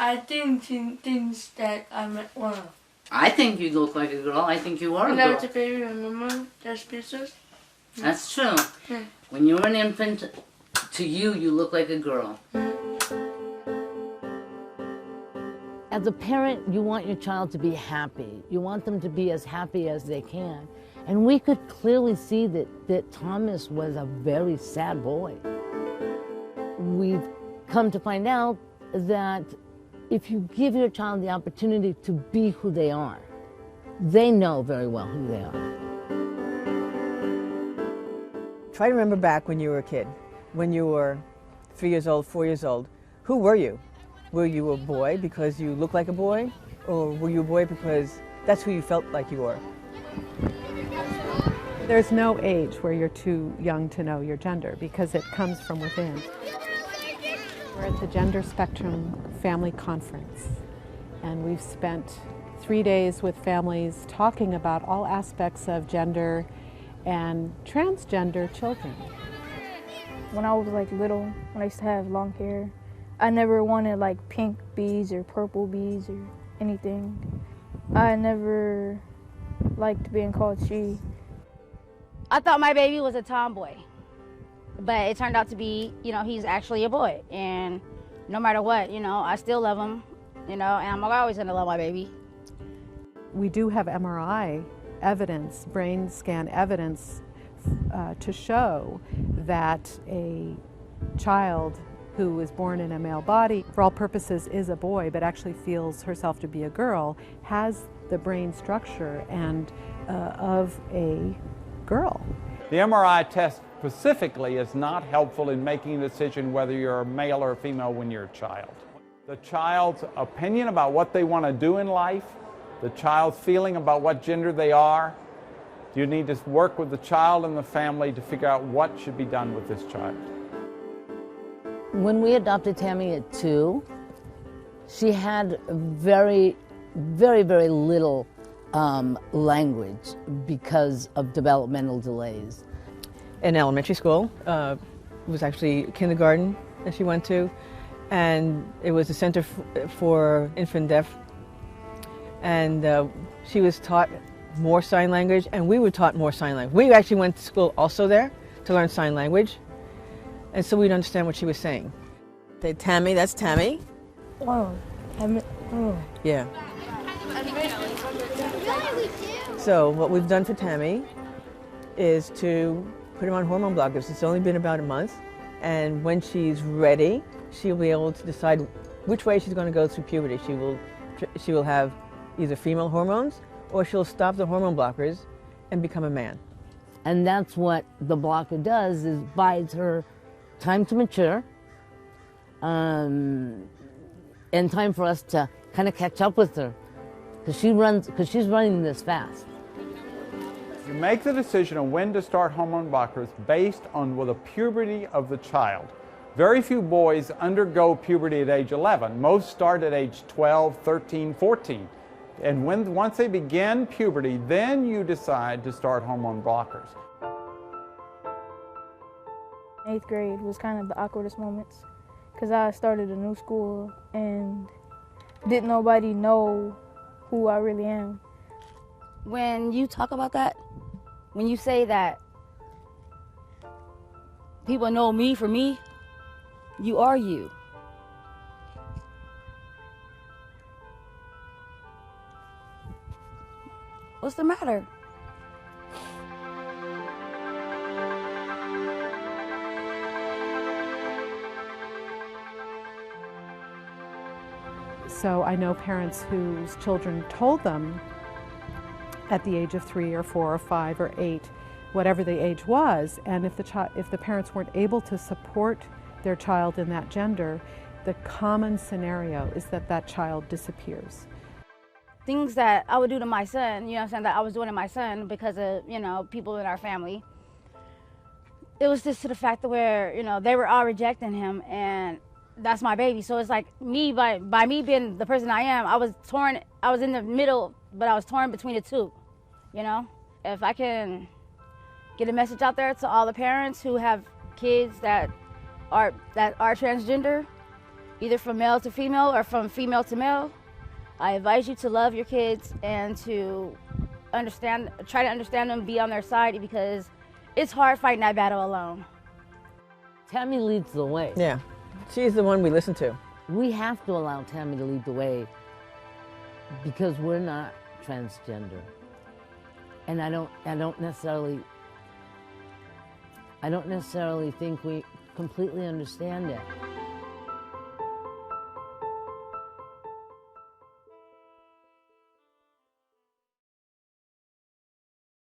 I think she thinks that I'm a girl. I think you look like a girl. I think you are a And girl. that's a baby and mama, that's pictures. That's true. Yeah. When you're an infant, to you look like a girl. As a parent, you want your child to be happy. You want them to be as happy as they can. And we could clearly see that Thomas was a very sad boy. We've come to find out that if you give your child the opportunity to be who they are, they know very well who they are. Try to remember back when you were a kid, when you were 3 years old, 4 years old. Who were you? Were you a boy because you looked like a boy? Or were you a boy because that's who you felt like you were? There's no age where you're too young to know your gender because it comes from within. We're at the Gender Spectrum Family Conference, and we've spent 3 days with families talking about all aspects of gender and transgender children. When I was like little, when I used to have long hair, I never wanted like pink beads or purple beads or anything. I never liked being called she. I thought my baby was a tomboy, but it turned out to be, he's actually a boy. And no matter what, I still love him, and I'm always gonna love my baby. We do have MRI evidence, brain scan evidence to show that a child who is born in a male body, for all purposes is a boy, but actually feels herself to be a girl, has the brain structure and of a girl. The MRI test specifically is not helpful in making a decision whether you're a male or a female when you're a child. The child's opinion about what they want to do in life, the child's feeling about what gender they are, you need to work with the child and the family to figure out what should be done with this child. When we adopted Tammy at 2, she had very, very, very little language because of developmental delays. In elementary school, it was actually kindergarten that she went to, and it was a center for infant deaf, and she was taught more sign language, and we were taught more sign language. We actually went to school also there to learn sign language, and so we'd understand what she was saying. Say, Tammy, that's Tammy. Oh, Yeah. So what we've done for Tammy is to put her on hormone blockers. It's only been about a month, and when she's ready, she'll be able to decide which way she's going to go through puberty. She will have either female hormones, or she'll stop the hormone blockers and become a man. And that's what the blocker does, is buys her time to mature, and time for us to kind of catch up with her, because she's running this fast. You make the decision on when to start hormone blockers based on the puberty of the child. Very few boys undergo puberty at age 11. Most start at age 12, 13, 14. And once they begin puberty, then you decide to start hormone blockers. 8th grade was kind of the awkwardest moments because I started a new school and didn't nobody know who I really am. When you talk about that, when you say that people know me for me, you are you. What's the matter? So I know parents whose children told them at the age of 3 or 4 or 5 or 8, whatever the age was, and if the parents weren't able to support their child in that gender, the common scenario is that that child disappears. Things that I would do to my son, that I was doing to my son because of, people in our family. It was just to the fact that where, they were all rejecting him, and that's my baby. So it's like me, by me being the person I am, I was torn. I was in the middle, but I was torn between the two, If I can get a message out there to all the parents who have kids that are transgender, either from male to female or from female to male, I advise you to love your kids and to try to understand them, be on their side, because it's hard fighting that battle alone. Tammy leads the way. Yeah, she's the one we listen to. We have to allow Tammy to lead the way because we're not transgender. And I don't necessarily think we completely understand it.